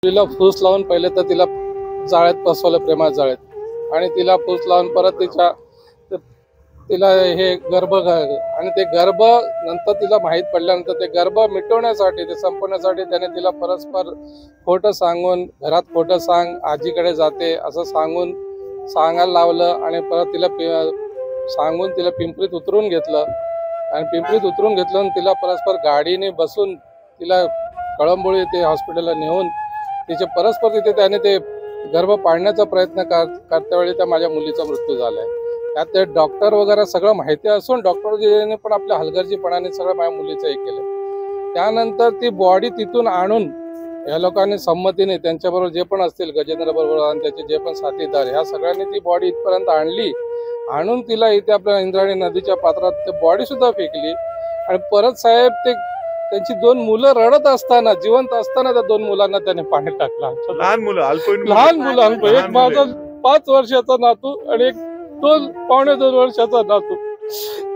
तिला फूस लावून पहिले तर तिला जाळ्यात बसवलं, प्रेमात जाळ्यात, आणि तिला फूस लावून परत तिला हे गर्भ आणि ते गर्भ नंतर तिला माहीत पडल्यानंतर ते गर्भ मिटवण्यासाठी, ते संपवण्यासाठी त्याने तिला परस्पर खोटं सांगून, घरात खोटं सांग, आजीकडे जाते असं सांगायला लावलं आणि परत तिला सांगून तिला पिंपरीत उतरून घेतलं आणि पिंपरीत उतरून घेतलं आणि तिला परस्पर गाडीने बसून तिला कळंबोळी ते हॉस्पिटलला नेऊन तिचे परस्पर तिथे त्याने ते गर्भ पाळण्याचा प्रयत्न करतेवेळी त्या माझ्या मुलीचा मृत्यू झालाय। त्यात ते डॉक्टर वगैरे सगळं माहिती असून डॉक्टरजीने पण आपल्या हलगर्जीपणाने सगळं माझ्या मुलीचं हे केलं। त्यानंतर ती बॉडी तिथून आणून या लोकांनी संमतीने त्यांच्याबरोबर जे पण असतील, गजेंद्र बरोबर आणि त्याचे जे पण साथीदार, ह्या सगळ्यांनी ती बॉडी इथपर्यंत आणून तिला इथे आपल्या इंद्रायणी नदीच्या पात्रात ते बॉडी सुद्धा फेकली आणि परत साहेब ते त्यांची 2 मुलं रडत असताना, जिवंत असताना त्या 2 मुलांना त्याने पाण्यात टाकला। लहान मुलं एक माझा 5 वर्षाचा नातू आणि एक 2-2.5 वर्षाचा नातू,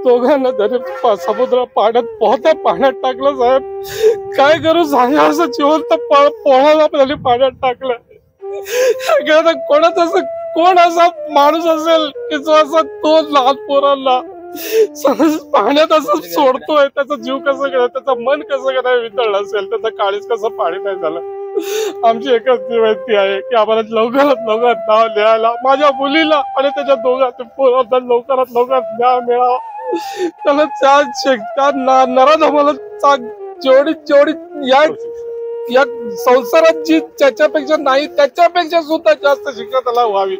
दोघांना त्याने समुद्र पाण्यात टाकलं। साहेब काय करू सांगा, असं जिवंत पोहायला आपल्याला पाण्यात टाकलं। कोण असा माणूस असेल की जो असा 2 लहान पोरांना पाण्यात असं सोडतोय, त्याचा जीव कसं काय, त्याचं मन कसं काय वितळलं असेल, त्याचं काळीज कसं पाणी नाही झालं। आमची एकच विनंती आहे की आम्हाला लवकरात लवकर नाव लिहायला, माझ्या मुलीला आणि त्याच्या दोघांच्या पोरांना लवकरात लवकर न्याय मिळावा। त्याला त्या नराधमाला जेवढी या संसारात जी त्याच्यापेक्षा नाही त्याच्यापेक्षा सुद्धा जास्त शिक्षा त्याला व्हावी।